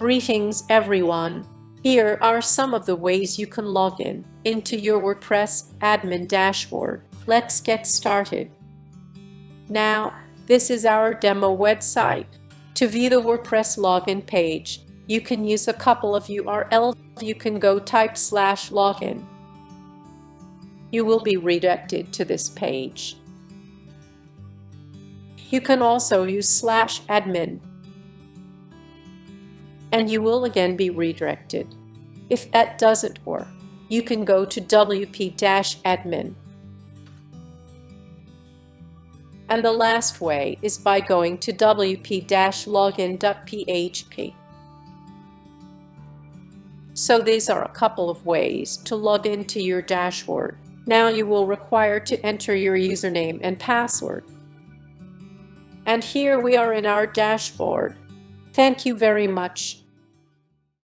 Greetings everyone! Here are some of the ways you can log in into your WordPress admin dashboard. Let's get started. Now, this is our demo website. To view the WordPress login page, you can use a couple of URLs. You can go type /login. You will be redirected to this page. You can also use /admin. And you will again be redirected. If that doesn't work, you can go to wp-admin. And the last way is by going to wp-login.php. So these are a couple of ways to log into your dashboard. Now you will require to enter your username and password. And here we are in our dashboard. Thank you very much.